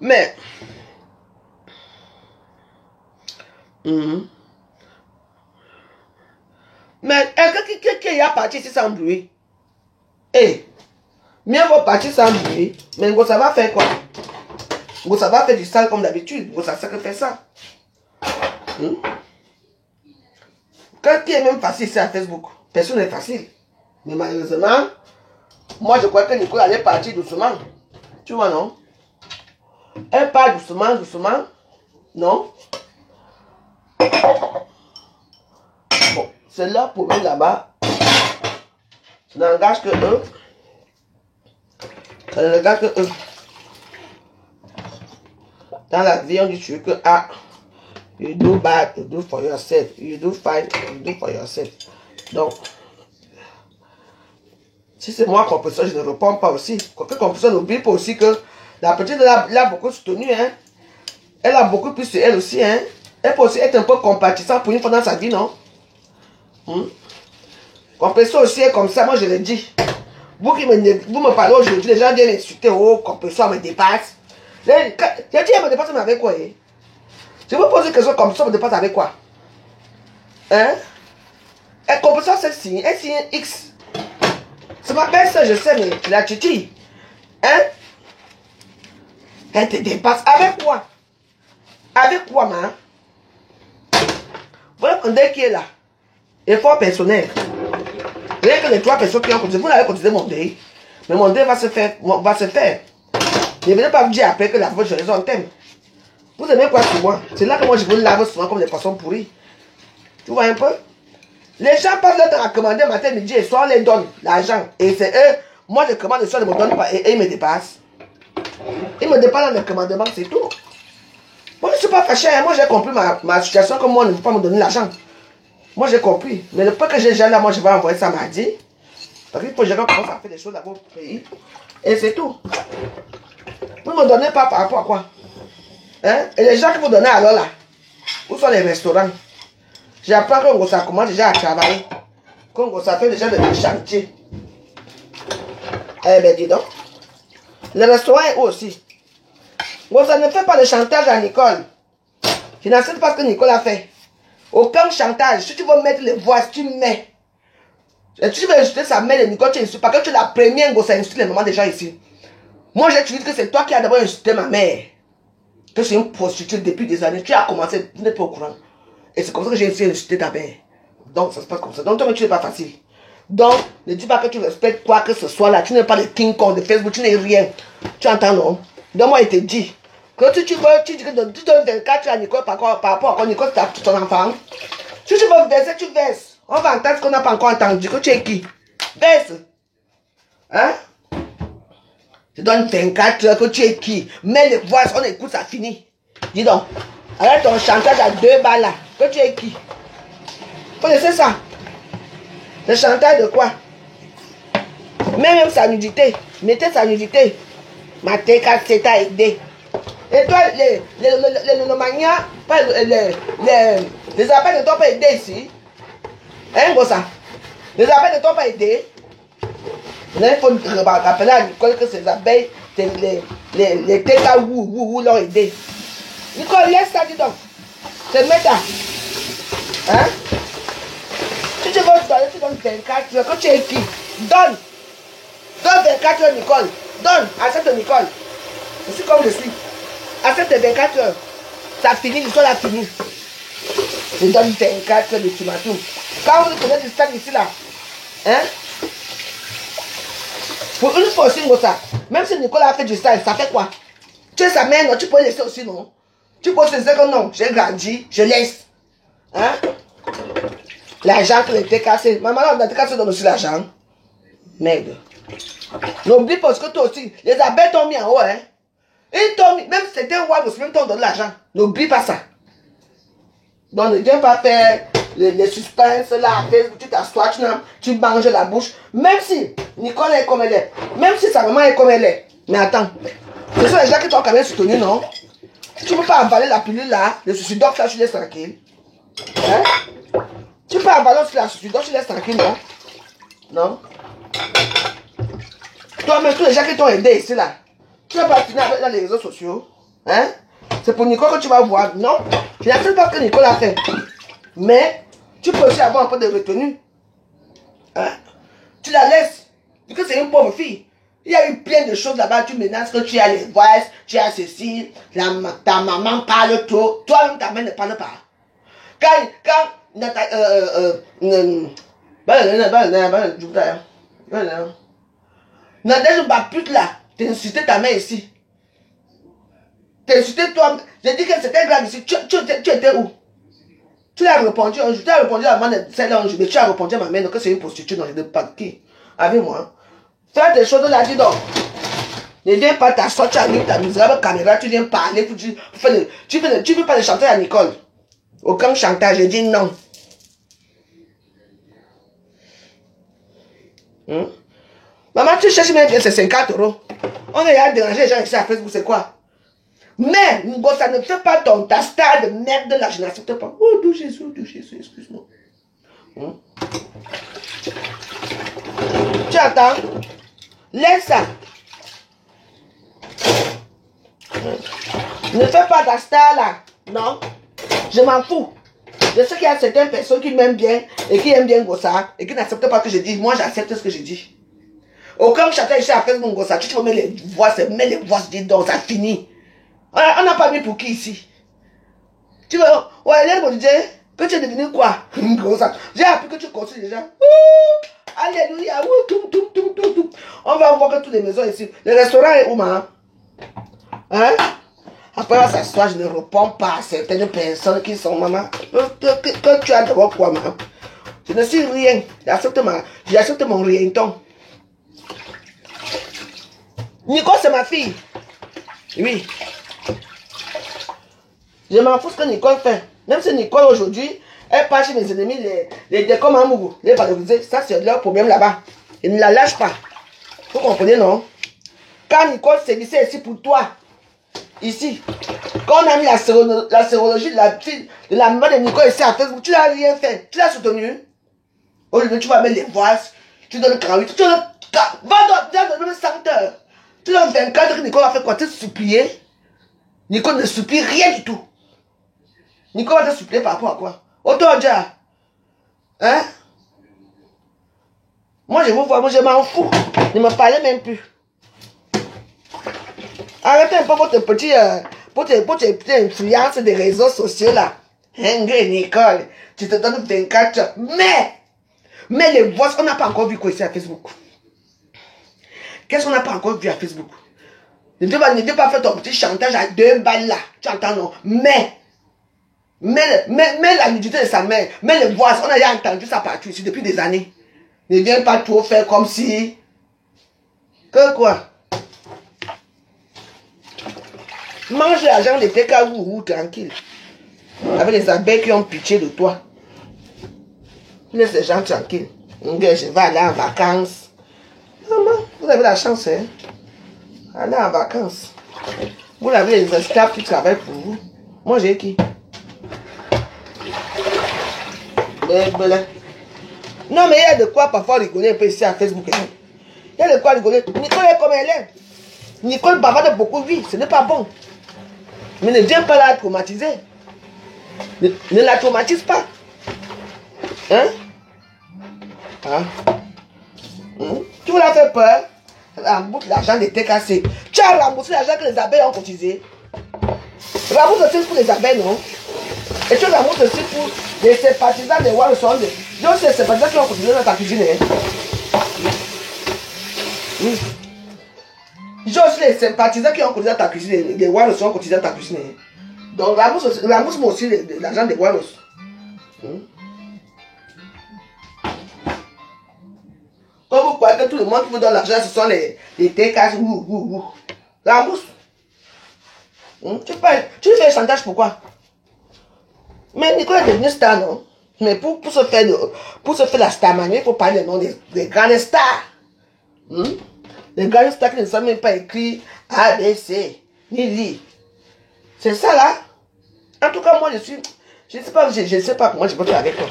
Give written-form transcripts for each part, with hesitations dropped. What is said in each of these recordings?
Mais... Mais qui a parti ici sans bruit? Eh, mieux vaut partir sans bruit. Mais ça va faire quoi? Ça va faire du sale comme d'habitude. Ça sait que faire ça. Quand qui est même facile ici à Facebook, personne n'est facile. Mais malheureusement, moi je crois que Nicole allait partir doucement. Tu vois, non? Elle part doucement, doucement. Non? Bon, c'est leur problème là-bas. Ça n'engage que eux. Ça n'engage que eux. Dans la vie, on dit que ah, you do bad, you do for yourself. You do fine, you do for yourself. Donc, si c'est moi compresseur, je ne réponds pas aussi. Quoique compresseur n'oublie pas aussi que la petite elle a beaucoup soutenu, hein. Elle a beaucoup plus sur elle aussi, hein. Elle peut aussi être un peu compatissante pour une fois dans sa vie, non? Compresseur aussi est comme ça, moi je l'ai dit. Vous me parlez aujourd'hui, les gens viennent insulter, oh, compresseur me dépasse. J'ai dit, elle me dépasse, mais avec quoi, hein? Je vous pose une question, compresseur me dépasse avec quoi? Hein? Et compresseur, c'est signe, elle signe X. C'est ma belle-sœur, je sais, mais la titi. Hein? Elle te dépasse. Avec quoi? Avec quoi, man? Vous répondez qui est là? Effort personnel. Rien que les 3 personnes qui ont continué, vous n'avez continué mon deuil. Mais mon deuil va se faire. Ne venez pas me dire après que la fois je raison thème. Vous aimez quoi sur moi? C'est là que moi je vous lave souvent comme des poissons pourris. Tu vois un peu? Les gens passent leur temps à commander matin, midi et soir, on les donne l'argent. Et c'est eux, moi je commande le soir, ils ne me donnent pas et ils me dépassent. Ils me dépassent dans les commandements, c'est tout. Moi je ne suis pas fâché, hein. Moi j'ai compris ma situation, comme moi on ne veut pas me donner l'argent. Moi j'ai compris. Mais le peu que j'ai déjà là, moi je vais envoyer ça mardi. Parce qu'il faut que je commence à faire des choses dans mon pays. Et c'est tout. Vous ne me donnez pas par rapport à quoi? Hein? Et les gens que vous donnez alors là, où sont les restaurants? J'apprends qu'on ça commence déjà à travailler. Qu'on ça fait déjà des chantiers. Eh bien dis donc. Le restaurant est où aussi? Ça ne fait pas de chantage à Nicole. Je n'accepte pas ce que Nicole a fait. Aucun chantage. Si tu veux mettre les voix, si tu mets. Et tu veux insulter sa mère de Nicole, tu insultes. Parce que tu es la première à insulter les mamans des gens ici. Moi, j'ai dit que c'est toi qui as d'abord insulté ma mère. Que c'est une prostituée depuis des années. Tu as commencé, vous n'êtes pas au courant. Et c'est comme ça que j'ai essayé d'insulter ta mère. Donc, ça se passe comme ça. Donc, toi, tu n'es pas facile. Donc, ne dis pas que tu respectes quoi que ce soit là. Tu n'es pas le King Kong de Facebook. Tu n'es rien. Tu entends, non? Donc, moi, il te dit que si tu veux, tu dis que tu donnes 24 à Nicole par rapport à Nicole, ton enfant. Si tu veux verser, tu verses. On va entendre ce qu'on n'a pas encore entendu. Que tu es qui? Verse. Hein? Tu donnes 24 heures, que tu es qui? Mets les voix, on écoute, ça finit. Dis donc. Arrête ton chantage à 2 balles là. Que tu es qui? Vous connaissez ça? Le chantage de quoi? Même sa nudité. Mettez sa nudité. Ma TK, c'est à aider. Et toi, les manias, les appels ne t'ont pas aidé ici. Hein, ça? Les appels ne t'ont pas aidé. Il faut rappeler à Nicole que ces abeilles, les TK l'ont aidé. Nicole, laisse ça, dis donc. C'est méta. Hein? Si tu veux donner, tu donnes 24 heures. Que tu es qui? Donne. Donne 24 heures, Nicole. Donne. Accepte, Nicole. Je suis comme je suis. Accepte 24 heures. Ça finit, l'histoire a fini. Je donne 24 heures de ultimatum. Quand vous connaissez du stade ici, là, hein? Pour une fois aussi, ça. Même si Nicole a fait du stade, ça fait quoi? Tu es sa mère, non? Tu peux laisser aussi, non? Tu peux se dire que non, j'ai grandi, je laisse. Hein? L'argent que les cassé. Maman, on a cassé donne aussi l'argent. Merde. N'oublie pas que toi aussi, les abeilles t'ont mis en haut, hein? Ils t'ont mis, même si c'était un roi, même t'ont donné l'argent. N'oublie pas ça. Donc ne viens pas faire les suspens là, tu t'assois, tu manges la bouche. Même si Nicole est comme elle est, même si sa maman est comme elle est. Mais attends, ce sont les gens qui t'ont quand même soutenu, non? Tu ne peux pas avaler la pilule là, le suicidoc là, tu laisses tranquille. Hein? Tu peux avaler la suicidoc, tu laisses tranquille, non? Non? Toi-même, tous les gens qui t'ont aidé ici là, tu vas pas finir avec dans les réseaux sociaux. Hein? C'est pour Nicole que tu vas voir. Non, je n'accepte pas que Nicole a fait. Mais tu peux aussi avoir un peu de retenue. Hein? Tu la laisses. Parce que c'est une pauvre fille. Il y a eu plein de choses là-bas. Tu menaces que tu as les voix, tu as ceci. Ta maman parle trop. Toi-même, ta mère ne parle pas. Nadège Bapute là, t'as insulté ta mère ici. T'as insulté toi. J'ai dit que c'était grave ici. Tu étais où? Tu l'as répondu un jour. Tu as répondu avant de celle un jour. Mais tu as répondu à ma mère que c'est une prostituée. Non, je ne sais pas qui. Avec moi. Fais des choses là, dis donc. Ne viens pas t'asseoir, tu as mis ta misérable caméra, tu viens parler, tu veux pas le chanter à Nicole. Aucun chantage, je dis non. Maman, tu cherches même bien ces 50 €. On est là déranger les gens ici à Facebook, c'est quoi? Mais, ça ne fait pas ta star de merde là, je n'accepte pas. Oh, Dieu Jésus, excuse-moi. Tu entends? Laisse ça. Ne fais pas ta star là. Non. Je m'en fous. Je sais qu'il y a certaines personnes qui m'aiment bien et qui aiment bien Gossa et qui n'acceptent pas ce que je dis. Moi, j'accepte ce que je dis. Aucun chanteur ici a fait mon Gossa. Tu peux mettre les voix, dis donc, ça finit. On n'a pas mis pour qui ici? Tu veux, ouais, là, mon DJ, que tu es devenu quoi? Gossa. J'ai appris que tu construis déjà. Alléluia. On va voir que toutes les maisons ici. Le restaurant est où, maman? Hein? Après, on s'assoit, je ne réponds pas à certaines personnes qui sont maman. Que tu as d'abord quoi, maman? Je ne suis rien. J'accepte mon rienton. Nicole, c'est ma fille. Oui. Je m'en fous ce que Nicole fait. Même si Nicole aujourd'hui, elle part chez mes ennemis, les décoms à Mougou, les valoriser, ça c'est leur problème là-bas. Ils ne la lâchent pas. Vous comprenez, non? Quand Nicole sévissait ici pour toi, ici, quand on a mis la sérologie de la maman de Nicole ici à Facebook, tu n'as rien fait. Tu l'as soutenu. Au lieu de tu vas mettre les voix, tu donnes 48, tu donnes 100 heures. Tu donnes 24 que Nicole a fait quoi? Tu supplier. Nicole ne supplie rien du tout. Nicole va te supplier par rapport à quoi? Autant déjà. Hein? Moi, je vous vois, moi, je m'en fous. Ne me parlez même plus. Arrêtez un peu votre petite influence des réseaux sociaux là. Ingrid, Nicole, tu te donnes 24 heures. Mais les voix, on n'a pas encore vu quoi ici à Facebook. Qu'est-ce qu'on n'a pas encore vu à Facebook? Ne veux pas faire ton petit chantage à 2 balles là. Tu entends non? Mais la nudité de sa mère, mais les voix, on a déjà entendu ça partout ici depuis des années. Ne viens pas trop faire comme si... Que quoi? Mange l'argent de tes cagoux, tranquille. Avec les abeilles qui ont pitié de toi. Laisse les gens tranquilles. Je vais aller en vacances. Maman, vous avez la chance, hein? Aller en vacances. Vous avez les esclaves qui travaillent pour vous. Moi, j'ai qui? Non, mais il y a de quoi parfois rigoler un peu ici à Facebook. Il y a de quoi rigoler. Nicole est comme elle est. Nicole bavarde beaucoup, oui, ce n'est pas bon. Mais ne viens pas la traumatiser. Ne la traumatise pas. Hein? Tu veux la faire peur? Rembourse l'argent de tes cassés. Tu as remboursé l'argent que les abeilles ont cotisé. Rembourse aussi pour les abeilles, non? Et tu rembourses aussi pour les sympathisants des One Sunday. Donc c'est les sympathisants qui ont cotisé dans ta cuisine. Oui. J'ai aussi les sympathisants qui ont cotisé dans ta cuisine. Les One sont cotisés dans ta cuisine. Donc rembourse-moi aussi l'argent des One. Quand vous croyez que tout le monde qui vous donne l'argent, ce sont les TKs, rembourse. Tu fais le chantage pourquoi? Mais Nicole est devenu star, non? Mais pour se faire la starmanie, il faut parler des noms des grandes stars. Les grandes stars qui ne sont même pas écrits ABC, ni Li. C'est ça là? En tout cas, moi je ne sais pas comment je peux faire avec toi.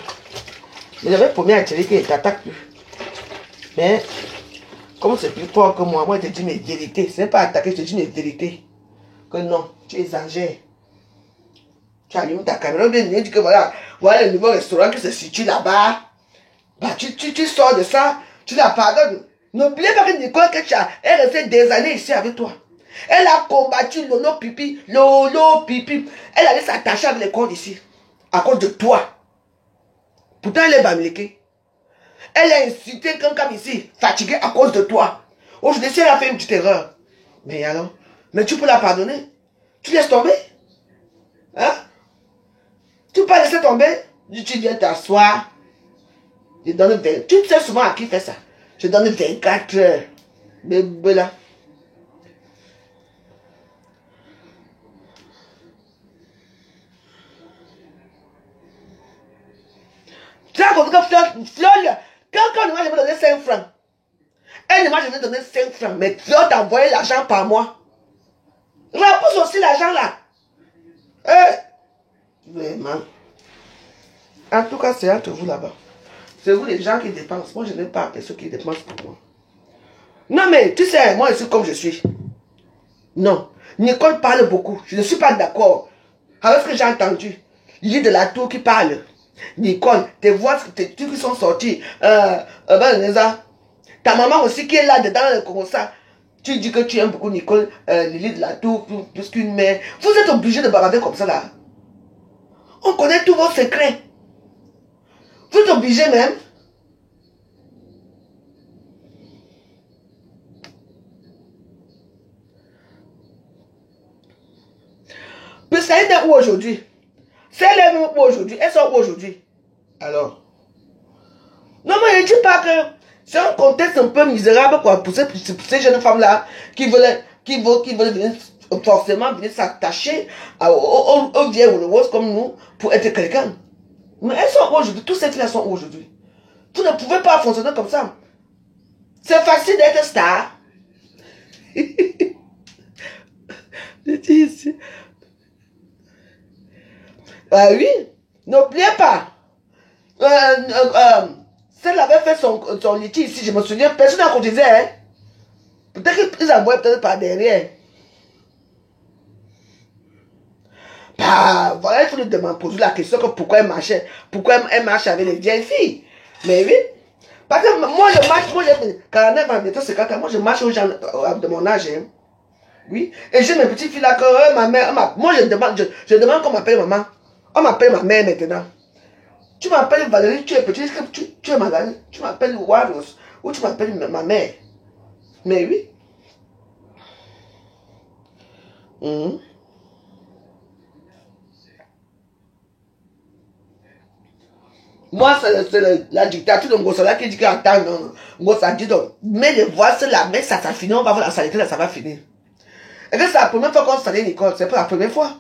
Mais j'avais promis à Thierry qu'il ne t'attaque plus. Mais, comme c'est plus fort que moi, je te dis mes vérités. Ce n'est pas attaquer, je te dis mes vérités. que non, tu exagères. Tu allumes ta caméra, bien dit que voilà, voilà le nouveau restaurant qui se situe là-bas. Bah, tu sors de ça, tu la pardonnes. N'oubliez pas que Nicole, elle est restée des années ici avec toi. Elle a combattu Lolo Pipi, Lolo Pipi. Elle allait s'attacher avec les cordes ici, à cause de toi. Pourtant, elle est bamléquée. Elle a incité quelqu'un ici, fatigué à cause de toi. Aujourd'hui, si elle a fait une petite erreur, mais alors, mais tu peux la pardonner. Tu laisses tomber. Hein? Tu peux pas laisser tomber. Tu viens t'asseoir. Je donne 20. Tu sais souvent à qui fait ça. Je donne 24 heures. Bébé là. Tu as compris que Fleur, quelqu'un ne m'a jamais donné 5 francs. Elle ne m'a jamais donné 5 francs. Mais Fleur t'a envoyé l'argent par mois. Repousse aussi l'argent là. Vraiment. En tout cas, c'est entre vous là-bas. C'est vous les gens qui dépensent. Moi, je n'ai pas appelé ceux qui dépensent pour moi. Non, mais tu sais, moi, je suis comme je suis. Non. Nicole parle beaucoup. Je ne suis pas d'accord avec ce que j'ai entendu. Il y de la tour qui parle. Nicole, tes voix, tes trucs qui sont sortis. Ta maman aussi qui est là dedans comme ça. Tu dis que tu aimes beaucoup Nicole, Lily de la tour, plus qu'une mère. Vous êtes obligé de bavarder comme ça là. On connaît tous vos secrets. Vous êtes obligé même. Mais ça est où aujourd'hui? C'est les mêmes où aujourd'hui? Elles sont où aujourd'hui? Alors. Non, mais je dis pas que c'est un contexte un peu misérable quoi, pour ces jeunes femmes-là qui veulent venir, forcément venir s'attacher aux vieilles roses comme nous pour être quelqu'un. Mais elles sont où aujourd'hui? Toutes ces filles sont où aujourd'hui? Vous ne pouvez pas fonctionner comme ça. C'est facile d'être star. Je dis ici. Oui, n'oubliez pas. Celle avait fait son litige ici, je me souviens, personne n'a cotisé. Hein? Peut-être qu'ils envoient peut-être par derrière. Bah, voilà, il faut lui demander, poser la question que pourquoi elle marche avec les vieilles filles. Mais oui. Parce que moi, je marche, moi j'ai 49 ans, bientôt 50 ans, moi je marche aux gens de mon âge. Hein. Oui. Et j'ai mes petites filles là que ma mère, moi je demande qu'on m'appelle maman. On m'appelle ma mère maintenant. Tu m'appelles Valérie, tu es petite, tu es Magali, tu m'appelles Waros, ou tu m'appelles ma mère. Mais oui. Moi, c'est la dictature de Ngossala qui dit qu'attends, non. Ngossala dit donc, mais les voix, c'est la main, ça finit, on va voir la saleté, là, ça va finir. Et que c'est la première fois qu'on salue Nicole, c'est pas la première fois.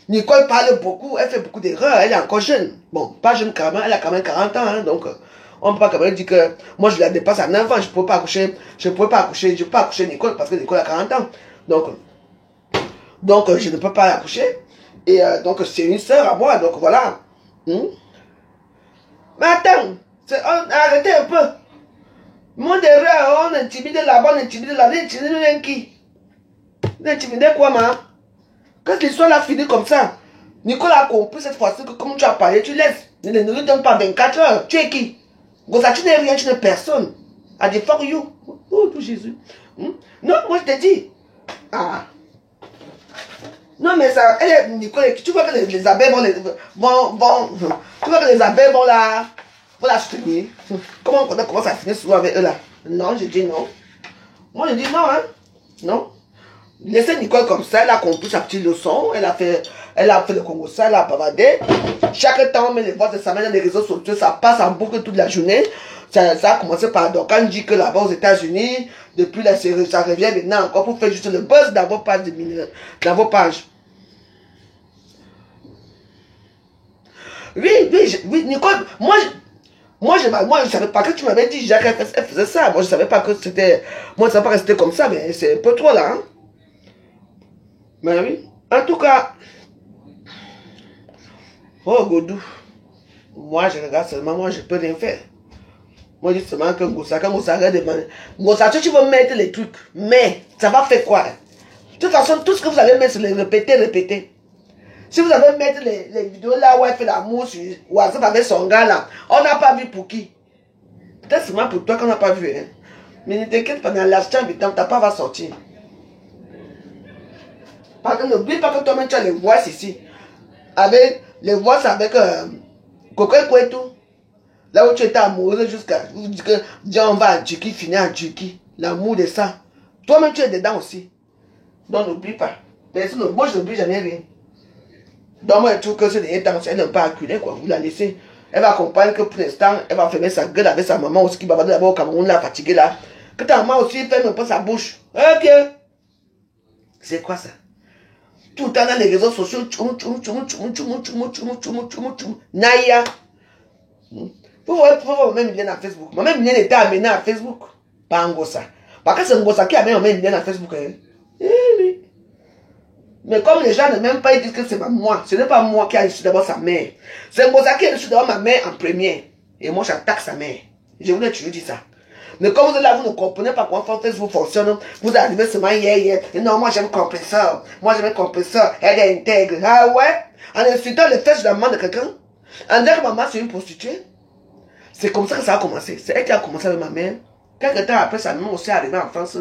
Nicole parle beaucoup, elle fait beaucoup d'erreurs, elle est encore jeune. Bon, pas jeune carrément, elle a quand même 40 ans, hein, donc on ne peut pas quand même dire que moi je la dépasse à 9 ans, je ne peux pas accoucher, je ne peux pas accoucher Nicole parce que Nicole a 40 ans. Donc je ne peux pas l'accoucher. Et donc c'est une sœur à moi, donc voilà. Mais attends, arrêtez un peu. Mon erreur, on intimide là-bas, on intimide là-bas, on intimide qui? On intimide quoi, ma? Quand l'histoire l'a fini comme ça, Nicolas a compris cette fois-ci que comme tu as parlé, tu laisses. Ne lui donne pas 24 heures. Tu es qui? Gosa, tu n'es rien, tu n'es personne. I dit fuck you. Oh, tout Jésus. Non, moi je te dis. Ah. Non, mais ça, elle est Nicolas, tu vois que les abeilles tu vois que les abeilles vont la soutenir. Comment on commence à finir souvent avec eux là? Non, je dis non. Moi je dis non, hein. Non. Laissez Nicole comme ça, elle a compris sa petite leçon, elle a fait le Congo ça, elle a bavardé. Chaque temps, on met les voix de sa mère dans les réseaux sociaux, ça passe en boucle toute la journée. Ça a commencé par, donc, quand on dit que là-bas aux États-Unis, depuis la série, ça revient maintenant encore pour faire juste le buzz dans vos pages dans vos pages. Oui, Nicole, moi je savais pas que tu m'avais dit, Jacques, elle faisait ça. Moi, je savais pas que c'était, moi, je savais pas que c'était comme ça, mais c'est un peu trop là, hein. Mais oui, en tout cas, oh Godou, moi je regarde seulement, moi je peux rien faire. Moi je dis seulement que Ngossa, quand Ngossa regarde, Ngossa, tu veux mettre les trucs, mais ça va faire quoi? toute façon, tout ce que vous allez mettre, c'est les répéter, répéter. Si vous allez mettre les vidéos là où elle fait l'amour sur WhatsApp avec son gars là, on n'a pas vu pour qui? Peut-être seulement pour toi qu'on n'a pas vu. Hein. Mais ne t'inquiète pas, dans l'instant du temps, ta part va sortir. Parce que n'oublie pas que toi-même tu as les voix ici. Avec les voix avec Coco et tout. Là où tu étais amoureuse jusqu'à. Vous dites que Dieu on va en Turquie, finir en Turquie. L'amour de ça. Toi-même tu es dedans aussi. Donc n'oublie pas. Personne, moi je n'oublie jamais rien. Donc moi je trouve que c'est des temps, elle n'est pas acculée quoi. Vous la laissez. Elle va comprendre que pour l'instant, elle va fermer sa gueule avec sa maman aussi qui va d'abord au Cameroun là, fatiguée là. Que ta maman aussi ferme un peu sa bouche. Ok. C'est quoi ça? Tout le temps dans les réseaux sociaux. Naya. Vous voyez, pourquoi ma mère vient à Facebook? Ma mère était amenée à Facebook. Pas en Gossa. Parce que c'est un Gossa qui a amené ma mère à Facebook. Oui. Mais comme les gens ne m'aiment pas, ils disent que c'est moi. Ce n'est pas moi qui a reçu d'abord sa mère. C'est un Gossa qui a reçu d'abord ma mère en premier. Et moi, j'attaque sa mère. Je voulais toujours dire ça. Mais comme vous êtes là, vous ne comprenez pas comment Facebook fonctionne. Vous arrivez seulement hier. Et non, moi j'aime compresseur. Moi j'aime compresseur. Elle est intègre. Ah ouais? En insultant les fesses de la maman de quelqu'un. En disant que maman c'est une prostituée. C'est comme ça que ça a commencé. C'est elle qui a commencé avec ma mère. Quelques temps après, sa maman aussi est arrivée en France.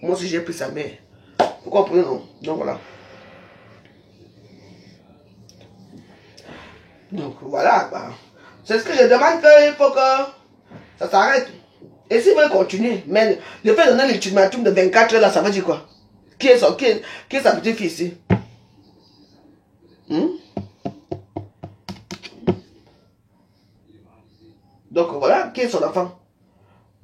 Moi aussi j'ai pris sa mère. Vous comprenez, non? Donc voilà. Donc voilà. Bah. C'est ce que je demande qu'il faut que ça s'arrête. Et s'ils veulent continuer, mais le fait de donner l'ultimatum de 24 heures là, ça veut dire quoi? Qui est sa petite fille ici? Donc voilà, qui est son enfant?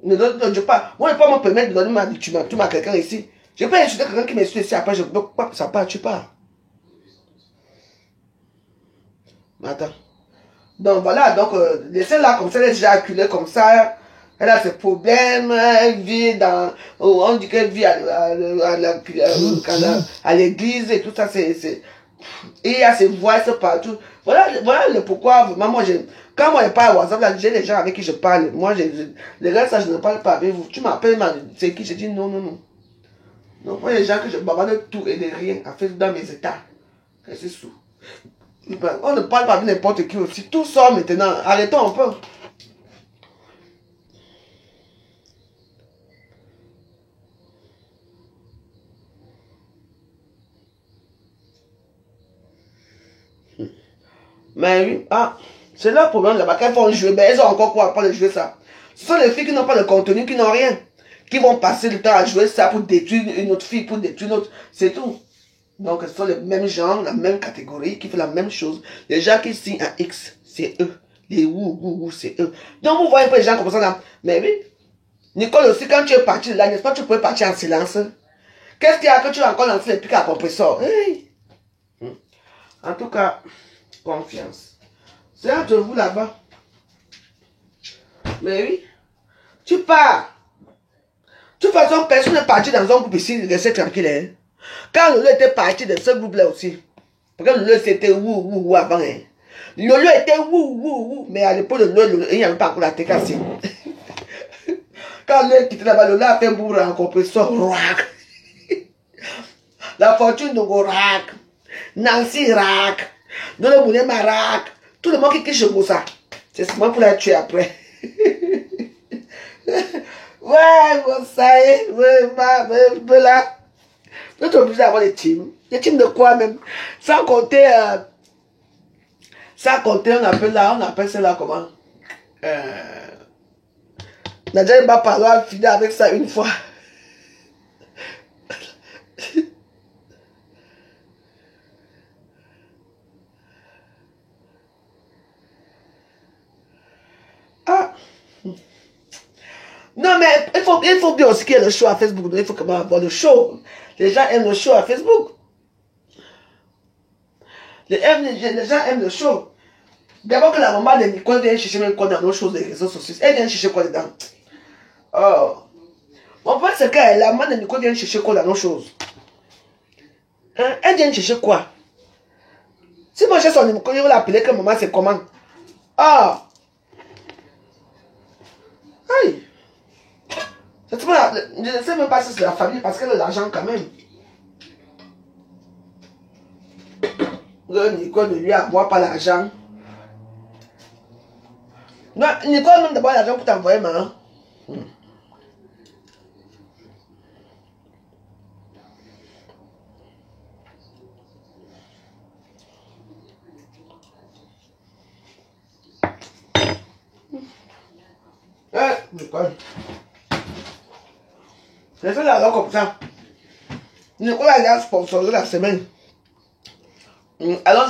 Moi, je ne peux pas me permettre de donner ma ultimatum à quelqu'un ici. Je peux insulter quelqu'un qui m'insulte ici, après je ne peux pas, ça part, tu pars. Attends. Donc voilà, donc laissez-la comme ça, elle est déjà acculée comme ça. Elle a ses problèmes, elle vit dans... On dit qu'elle vit à l'église et tout ça, et il y a ses voix partout. Voilà le pourquoi, vraiment, moi, quand moi je parle à WhatsApp, là, j'ai les gens avec qui je parle. Moi, les gars, ça, je ne parle pas avec vous. Tu m'appelles, c'est qui? Je dis non. Donc, moi, les gens que je bavarde de tout et de rien, en fait, dans mes états. C'est sous. On ne parle pas avec n'importe qui aussi. Tout sort maintenant. Arrêtons un peu. Mais oui, c'est leur problème là-bas. Qu'elles vont jouer, ben elles ont encore quoi pas de jouer ça. Ce sont les filles qui n'ont pas de contenu, qui n'ont rien. Qui vont passer le temps à jouer ça pour détruire une autre fille, pour détruire une autre. C'est tout. Donc ce sont les mêmes gens, la même catégorie, qui font la même chose. Les gens qui signent un X, c'est eux. Les ou, c'est eux. Donc vous voyez un peu les gens comme ça là. Mais oui. Nicole aussi, quand tu es parti de là, n'est-ce pas, tu pouvais partir en silence. Qu'est-ce qu'il y a que tu as encore lancé les pics à compresseur? Hey. En tout cas, confiance. C'est entre vous là-bas. Mais oui. Tu pars. De toute façon, personne n'est parti dans un groupe ici, restez tranquille. Hein. Quand Lolo était parti de ce groupe-là aussi, parce que Lolo c'était wou avant. Hein. Lolo était wou, mais à l'époque de Lolo, il n'y avait pas encore la TKC. Quand Lolo est quitté là-bas, Lolo a fait bourre en compresseur, rack. La fortune de rack. Nancy rack. Lolo Moulema rack. Tout le monde qui quitte chez ça. C'est seulement pour la tuer après. Ouais, bon, ça y est, ouais, là. Nous sommes obligés d'avoir des teams. Des teams de quoi même? Sans compter, on appelle cela comment? Nadja m'a parlé à finir avec ça une fois. Non, mais il faut bien aussi qu'il y ait le show à Facebook. Il faut quand même avoir le show. Les gens aiment le show à Facebook. Les gens aiment le show. D'abord que la maman de Nicole vient chercher même quoi dans nos choses des réseaux sociaux. Elle vient chercher quoi dedans? Oh. Mon point c'est que la maman de Nicole vient chercher quoi dans nos choses? Hein? Elle vient chercher quoi? Si moi j'ai son numéro, je vais l'appeler que maman c'est comment? Ah. Aïe. Je ne sais même pas si c'est la famille parce qu'elle a l'argent quand même. Nicole ne lui envoie pas l'argent. Non, Nicole même d'abord l'argent pour t'envoyer, maman. Nicole. Laissez l'argent comme ça. Nicole a déjà sponsorisé la semaine. Alors,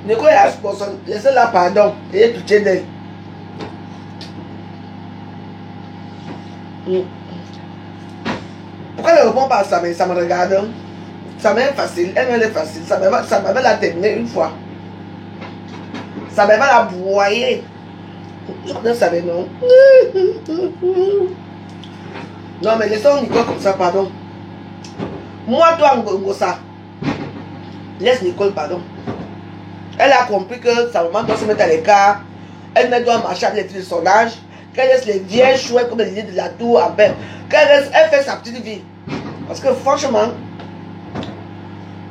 Nicole a sponsorisé. Laissez-la pardon. Et pitié d'elle. Pourquoi elle ne répond pas à ça? Mais ça me regarde. Ça m'est facile. Elle est facile. Ça m'avait la terminer une fois. Ça m'avait la broyer. Je ne savais non. Non, mais laissons Nicole comme ça, pardon. Moi, toi, Ngosa. Laisse Nicole, pardon. Elle a compris que sa maman doit se mettre à l'écart. Elle ne doit marcher avec les filles de son âge. Qu'elle laisse les vieilles chouettes comme les idées de la tour à peine. Elle fait sa petite vie. Parce que franchement,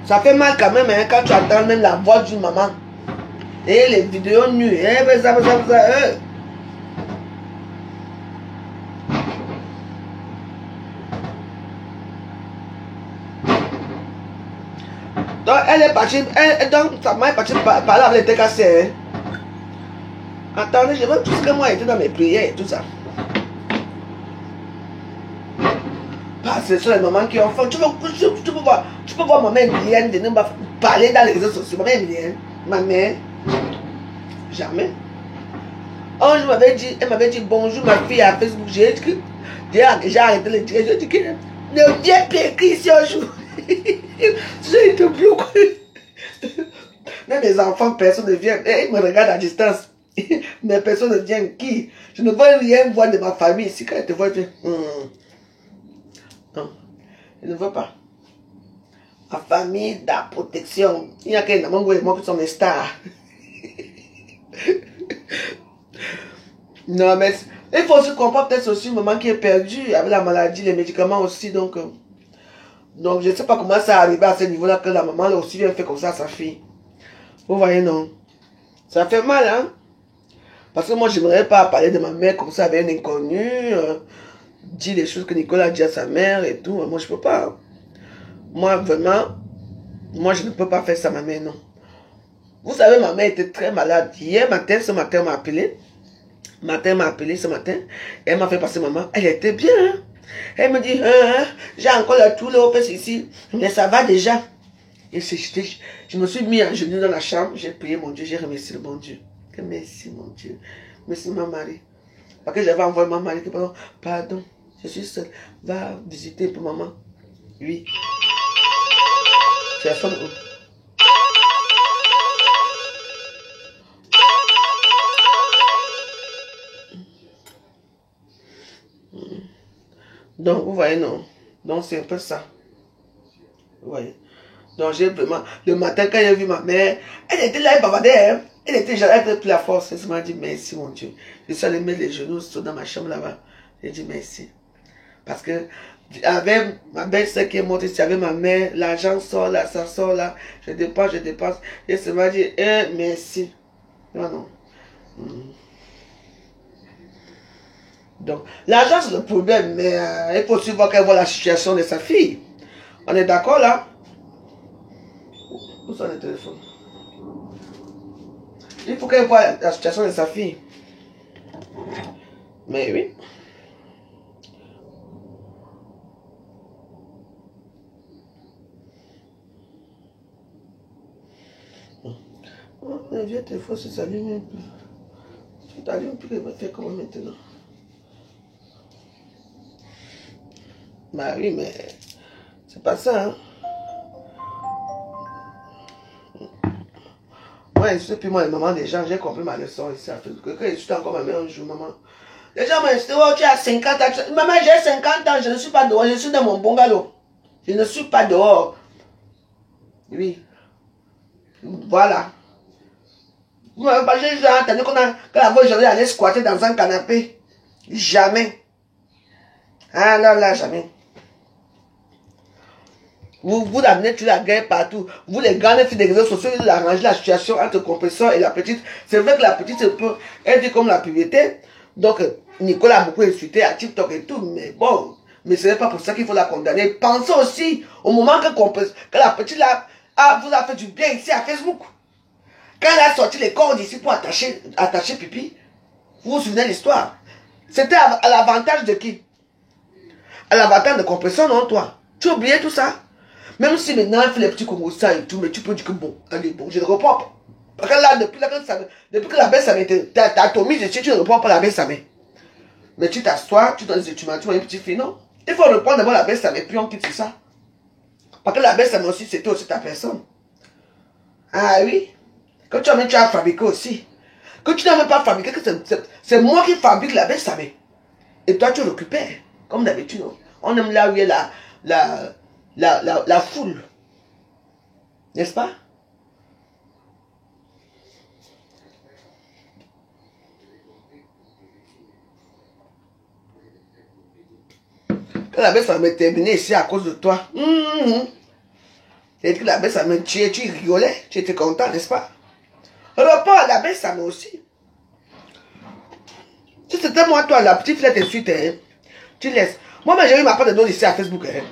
ça fait mal quand même hein, quand tu entends même la voix d'une maman. Et les vidéos nues. Donc elle est partie. Donc sa maman est partie parler avec les TKC. Hein. Attendez, je veux tout ce que moi j'étais dans mes prières et tout ça. Parce que ce sont les mamans qui ont faim. Tu peux voir ma mère Emilienne de ne pas parler dans les réseaux sociaux. Ma mère Emilienne, ma mère, jamais. Un jour, elle m'avait dit bonjour ma fille à Facebook. J'ai arrêté le dire. J'ai dit que ne viens plus écrire ici un jour. J'ai été bloqué. Même mes enfants, personne ne vient. Ils me regardent à distance. Mais personne ne vient. Qui? Je ne veux rien voir de ma famille ici. Quand elle te voit, tu non, je ne veux pas. Ma famille, la protection. Il y a qu'un amour et moi qui sont mes stars. Non, mais il faut aussi comprendre peut-être aussi une maman qui est perdue avec la maladie, les médicaments aussi. Donc je ne sais pas comment ça arrive à ce niveau-là que la maman là aussi vient faire comme ça à sa fille. Vous voyez, non? Ça fait mal, hein? Parce que moi, je n'aimerais pas parler de ma mère comme ça avec un inconnu. Dire les choses que Nicole a dit à sa mère et tout. Moi, je ne peux pas. Moi, vraiment, moi, je ne peux pas faire ça à ma mère, non. Vous savez, ma mère était très malade. Hier matin, ce matin, elle m'a appelé. Ce matin. Elle m'a fait passer maman. Elle était bien, hein? Elle me dit, j'ai encore la toux, le fesses ici. Mais ça va déjà. Et je me suis mis à genoux dans la chambre. J'ai prié mon Dieu. J'ai remercié le bon Dieu. Merci, mon Dieu. Merci, ma Marie. Parce que j'avais envoyé ma Marie. Pardon, je suis seule. Va visiter pour maman. Oui. C'est la femme. Donc, vous voyez, non. Donc, c'est un peu ça. Vous voyez. Donc, j'ai vraiment... Le matin, quand j'ai vu ma mère, elle était là, elle bavardait. Hein? Elle était déjà, elle avait plus la force. Elle m'a dit, merci, mon Dieu. Je suis allé mettre les genoux dans ma chambre là-bas. J'ai dit, merci. Parce que, avec ma belle-sœur qui est morte ici, avec ma mère, l'argent sort là, ça sort là. Je dépense. Et elle m'a dit, merci. Non, non. Donc, l'argent c'est le problème, mais il faut aussi voir qu'elle voit la situation de sa fille. On est d'accord là? Où sont les téléphones? Il faut qu'elle voit la situation de sa fille. Mais oui. Le vieux téléphone, ça s'allume un peu. Tu t'allumes plus, il va faire comment maintenant? Bah oui, mais c'est pas ça, hein. Moi, je sais plus, moi, les mamans des gens, j'ai compris ma leçon ici. Que je suis encore ma mère un jour, maman. Les gens m'ont dit, oh, tu as 50 ans. Maman, j'ai 50 ans, je ne suis pas dehors, je suis dans mon bungalow. Je ne suis pas dehors. Oui. Voilà. Vous m'avez pas j'ai entendu que la voix j'allais aller squatter dans un canapé. Jamais. Ah là là, jamais. Vous amenez toute la guerre partout. Vous les grandes filles des réseaux sociaux, vous arrangez la situation entre le compresseur et la petite. C'est vrai que la petite peut être comme la puberté. Donc, Nicolas a beaucoup insulté à TikTok et tout. Mais bon, mais ce n'est pas pour ça qu'il faut la condamner. Pensez aussi au moment que la petite là, vous a fait du bien ici à Facebook. Quand elle a sorti les cordes ici pour attacher pipi, vous vous souvenez de l'histoire? C'était à l'avantage de qui? À l'avantage de compresseur, non, toi? Tu as oublié tout ça? Même si maintenant elle fait les petits Congo ça et tout, mais tu peux dire que bon, allez, bon, je ne reprends pas. Parce que là, depuis que la baisse ça m'était, t'as tombé dessus, tu ne reprends pas la baisse ça m'est. Mais tu t'assois, tu donnes des étudiants, tu vois une petite fille, non? Il faut reprendre d'abord la baisse ça m'est, puis on quitte ça. Parce que la baisse ça m'est aussi, c'était aussi ta personne. Ah oui? Que tu as fabriqué aussi. Que tu n'as même pas fabriqué, que c'est moi qui fabrique la baisse ça m'est. Et toi tu récupères, comme d'habitude. On aime là où il y a la foule. N'est-ce pas? Quand la baisse ça m'est terminée ici à cause de toi. C'est que la baisse ça m'est tué, tu rigolais, tu étais content, n'est-ce pas? Reprends à la baisse ça m'est aussi. Si c'était moi, toi, la petite flette ensuite, hein, tu laisses. Moi, j'ai eu ma part de dos ici à Facebook. Hein.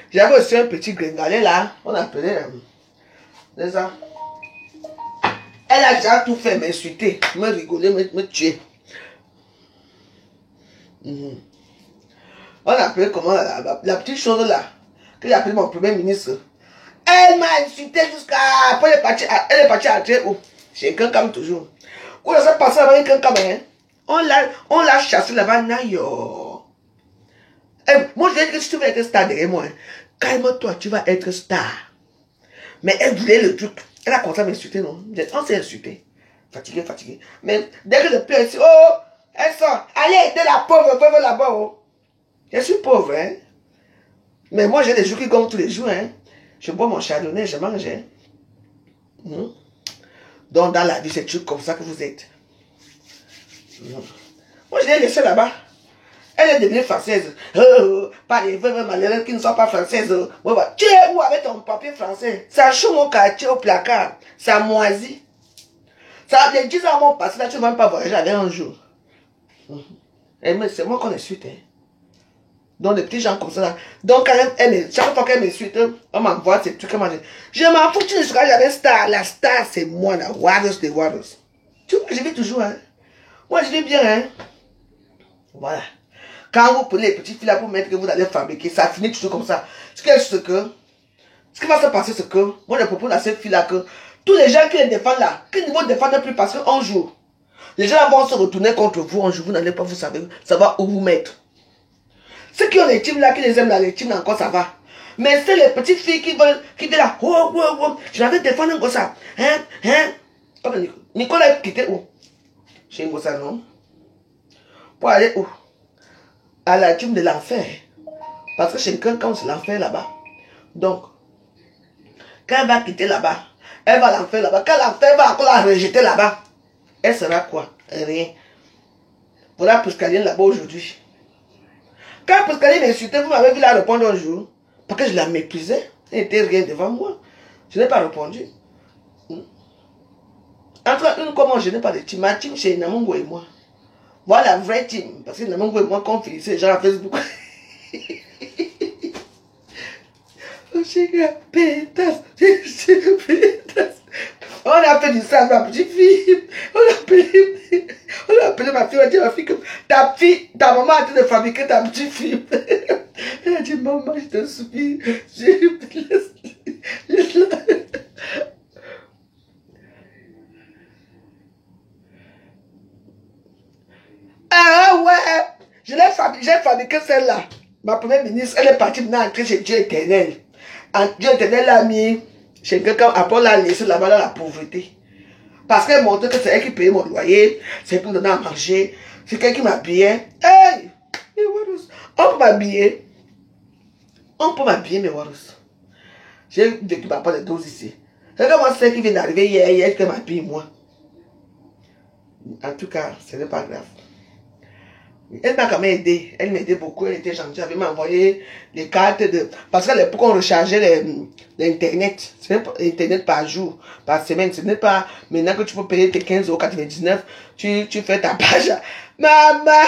J'avais aussi un petit gringalet là, on appelait. C'est ça. Elle a déjà tout fait, m'insulter, me rigoler, me tuer. On appelait comment la petite chose là, que j'ai appelé mon premier ministre. Elle m'a insulté jusqu'à. Après, elle est partie à où? Chez Kankam toujours. Où elle s'est passée là-bas, Kankam, hein? On l'a chassé là-bas, nayo. Moi, je dis que si tu veux être star derrière moi, hein, calme-toi, tu vas être star. Mais elle voulait le truc. Elle a commencé à m'insulter, non? On s'est insulté. Fatigué, fatigué. Mais dès que je peux ici, oh, elle sort. Allez, t'es la pauvre veuve là-bas, oh. Je suis pauvre, hein. Mais moi, j'ai des jours qui gomment tous les jours, hein. Je bois mon chardonnay, je mange, hein. Donc, dans la vie, c'est trucs comme ça que vous êtes. Moi, je l'ai laissée là-bas. Elle est devenue française. Pas les veuves malheureuses qui ne sont pas françaises. Tu es où avec ton papier français? Ça choue mon quartier au placard. Ça moisit. Ça a 10 ans mon passé. Là, tu ne vas même pas voyager avec un jour. C'est moi qu'on insulte. Hein. Donc, les petits gens comme ça. Là. Donc, quand chaque fois qu'elle m'insulte, on m'envoie ces trucs. Je m'en fous, tu ne seras jamais star. La star, c'est moi, la Warriors des Warriors. Tu vois, je vis toujours. Hein. Moi, je vis bien. Hein. Voilà. Quand vous prenez les petites filles là pour mettre que vous allez fabriquer, ça finit toujours comme ça. Ce qui va se passer, c'est que moi je propose à cette fille là que tous les gens qui les défendent là, qui ne vont défendre plus parce qu'un jour, les gens là vont se retourner contre vous, un jour vous n'allez pas vous savoir où vous mettre. Ceux qui ont les teams là, qui les aiment là, les teams là encore ça va. Mais c'est les petites filles qui viennent là, je l'avais défendu comme ça. Comme Nicolas est quitté où? Chez Ngossa, non? Pour aller où? À la team de l'enfer. Parce que chez quelqu'un, c'est l'enfer là-bas. Donc, quand elle va quitter là-bas, elle va l'enfer là-bas. Quand l'enfer va encore la rejeter là-bas, elle sera quoi? Rien. Voilà Pascaline là-bas aujourd'hui. Quand Pascaline m'insultait, vous m'avez vu la répondre un jour. Parce que je la méprisais. Elle n'était rien devant moi. Je n'ai pas répondu. Entre une comme moi, je n'ai pas de team. Ma team, c'est Namungo et moi. Voilà la vraie team. Parce que Namungo et moi, quand on finissait les gens à Facebook. On a fait du sang à ma petite fille. On a appelé ma fille. On a dit à ma fille que ta maman a dit de fabriquer ta petite fille. Elle a dit, maman, je te souviens. Laisse-la. Ah ouais, j'ai fabriqué celle-là. Ma première ministre, elle est partie maintenant entrer chez Dieu éternel. Dieu éternel l'a mis chez quelqu'un, après l'a laissé là-bas dans la pauvreté. Parce qu'elle montrait que c'est elle qui payait mon loyer, c'est elle qui me donnait à manger, c'est elle qui m'habillait. Hey! On peut m'habiller. On peut m'habiller, mes Warus. J'ai vécu ma part de doses ici. Regarde-moi celle qui vient d'arriver hier qui m'habille, moi. En tout cas, ce n'est pas grave. Elle m'a quand même aidé. Elle m'aidait beaucoup. Elle était gentille. Elle m'a envoyé les cartes de... Parce qu'à l'époque, on rechargeait l'Internet. C'est Internet par jour, par semaine. Ce n'est pas... Maintenant que tu peux payer tes 15,99 €, tu fais ta page. Maman,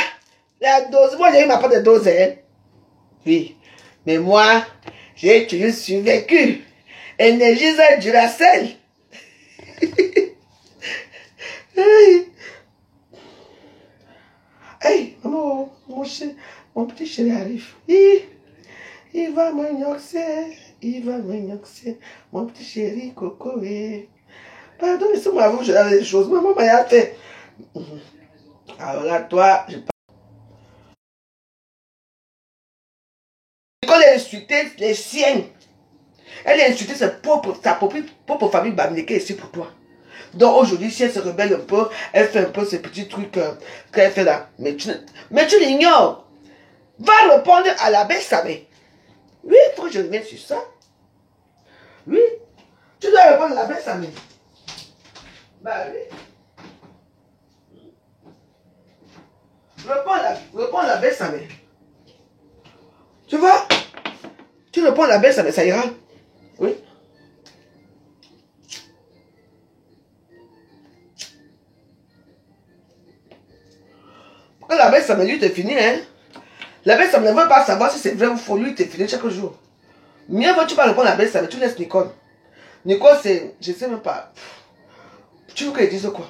la dose. Moi, j'ai eu ma part de dose. Hein? Oui. Mais moi, j'ai toujours survécu. Énergiseur Duracell. Hey, maman, mon petit chéri arrive. Il va m'ignoxer, mon petit chéri Coco. Pardon, laissez-moi avant que je lave les choses. Maman m'a fait. Alors là, toi, je parle. Quand elle a insulté les siennes, elle a insulté sa propre famille Bamileke ici pour toi. Donc aujourd'hui, si elle se rebelle un peu, elle fait un peu ces petits trucs qu'elle fait là. Mais tu l'ignores. Va répondre à la baisse Samé. Oui, il faut que je revienne sur ça. Oui, tu dois répondre à la baisse Samé. Bah oui. Réponds à la baisse Samé. Tu vois? Tu réponds à la baisse Samé, ça ira. Oui. Quand la baisse Samé, lui, t'es fini, hein? La baisse Samé ne veut pas savoir si c'est vrai ou faux, lui, t'es fini chaque jour. Mieux vaut tu pas répondre à la baisse Samé, tu laisses Nicole. Nicole, c'est... Je sais même pas. Tu veux qu'elle dise quoi?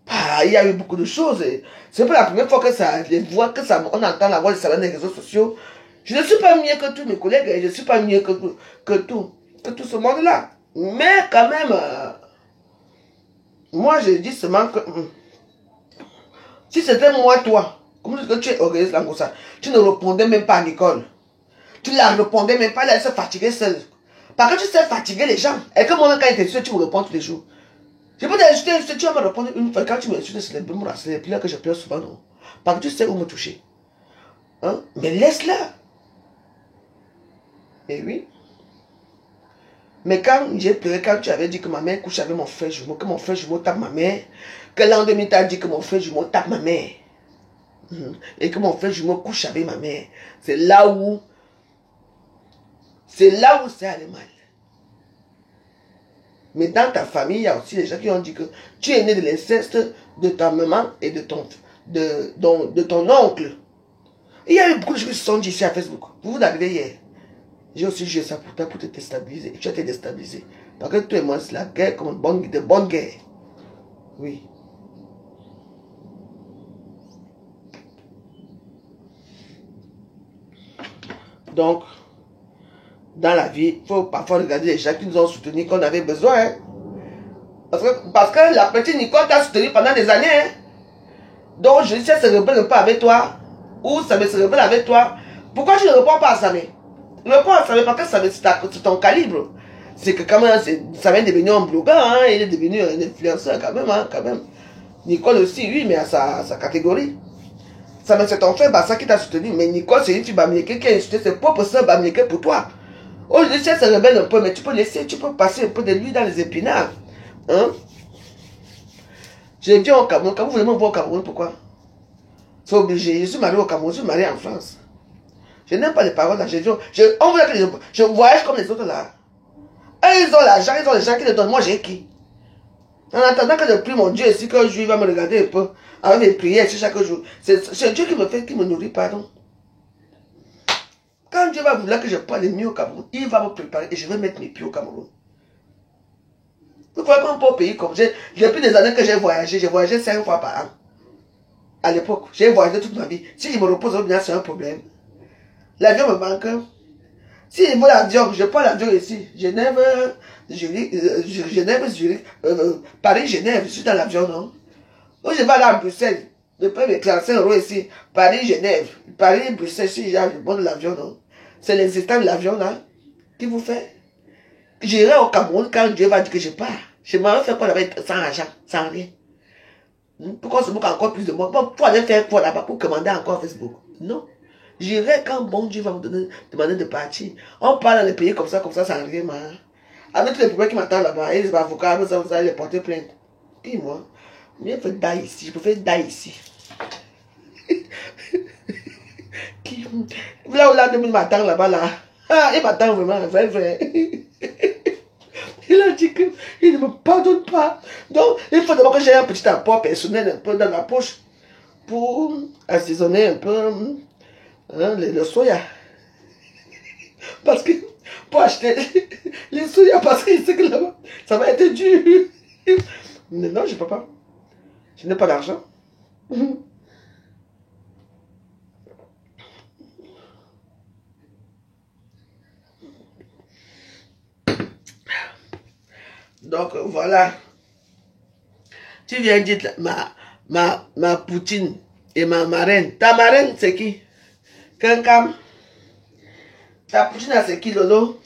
Ah, il y a eu beaucoup de choses. C'est pas la première fois que ça, les voix, on entend la voix de Salah dans les réseaux sociaux. Je ne suis pas mieux que tous mes collègues, et je ne suis pas mieux que tout ce monde-là. Mais quand même, moi je dis seulement que si c'était moi, toi, comment est-ce que tu es organisé comme ça? Tu ne répondais même pas à Nicole. Tu ne la répondais même pas, elle se fatiguait seule. Parce que tu sais fatiguer les gens. Et que moi, quand il t'insulte, tu me réponds tous les jours. Je peux t'insulter, tu vas me répondre une fois. Quand tu m'insultes, c'est les pleurs que je pleure souvent, non. Parce que tu sais où me toucher. Hein? Mais laisse-la. Et oui. Mais quand j'ai pleuré, quand tu avais dit que ma mère couche avec mon frère jumeau, que mon frère jumeau tape ma mère, que l'an 2000 t'as dit que mon frère jumeau tape ma mère, et que mon frère jumeau couche avec ma mère, c'est là où c'est allé mal. Mais dans ta famille, il y a aussi des gens qui ont dit que tu es né de l'inceste de ta maman et de ton oncle. Il y a eu beaucoup de gens qui se sont dit ici à Facebook. Vous arrivez hier. J'ai aussi joué ça pour toi, pour te déstabiliser. Et tu as été déstabilisé. Parce que toi et moi, c'est la guerre comme de bonne guerre. Oui. Donc, dans la vie, il faut parfois regarder les gens qui nous ont soutenus, qu'on avait besoin. Hein. Parce que la petite Nicole t'a soutenu pendant des années. Hein. Donc, je dis, si elle se rebelle pas avec toi, ou ça se rebelle avec toi, pourquoi tu ne réponds pas à Samé? Réponds à Samé parce que Samé, c'est ton calibre. C'est que quand même, Samé est devenu un blogueur, hein, il est devenu un influenceur quand même, hein, quand même. Nicole aussi, oui, mais à sa catégorie. Samé, c'est ton frère Bassa qui t'a soutenu, mais Nicole, c'est une fille Bamileke qui a insulté ses propres soeurs Bamileke pour toi. Aujourd'hui, si elle se rebelle un peu, mais tu peux passer un peu de l'huile dans les épinards. Hein? Je viens au Cameroun. Quand vous voulez me voir au Cameroun, pourquoi? C'est obligé. Je suis marié au Cameroun, je suis marié en France. Je n'aime pas les paroles là. Je voyage comme les autres là. Et ils ont l'argent, ils ont les gens qui le donnent. Moi, j'ai qui? En attendant que je prie mon Dieu ici, qu'un jour il va me regarder un peu, avec mes prières chaque jour. C'est Dieu qui me nourrit, pardon. Quand Dieu va vouloir que je parle mieux au Cameroun, il va me préparer et je vais mettre mes pieds au Cameroun. Vous voyez pas un pauvre pays comme depuis des années que j'ai voyagé 5 fois par an. À l'époque, j'ai voyagé toute ma vie. Si je me repose au bien, c'est un problème. L'avion me manque. Si je veux l'avion, je prends l'avion ici. Genève, Zurich, Paris, Genève, je suis dans l'avion, non? Ou je vais aller à Bruxelles, je paye mes 45 € ici. Paris, Genève, Paris, Bruxelles, si je prends l'avion, non? C'est l'existence de l'avion, là, qui vous fait. J'irai au Cameroun quand Dieu va dire que je pars. Je m'en vais faire quoi là-bas sans argent, sans rien. Pourquoi on se moque encore plus de moi? Pour aller faire quoi là-bas? Pour commander encore Facebook? Non. J'irai quand bon Dieu va me demander de partir. On parle dans les pays comme ça, ça en rien. Avec tous les problèmes qui m'attendent là-bas, et les avocats, nous allons les porter plainte. Qui, moi? Viens faire d'ail ici. Je peux faire d'ail ici. Là où là, il m'attend là-bas, là. Ah, il m'attend vraiment, vrai. Il a dit qu'il ne me pardonne pas. Donc, il faut d'abord que j'ai un petit apport personnel un peu dans la poche pour assaisonner un peu le soya. Parce que, pour acheter les soya, parce qu'il sait que là-bas, ça va être dur. Mais non, je ne peux pas. Je n'ai pas d'argent. Donc, voilà. Tu viens dire ma poutine et ma marraine. Ta marraine, c'est qui? Kankam. Ta poutine, c'est qui, Lolo?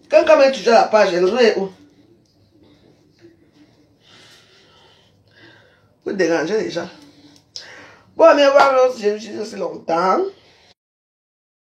Kankam est toujours à la page. Lolo est où? Vous dérangez les gens. Bon, mais voilà, j'ai aussi longtemps.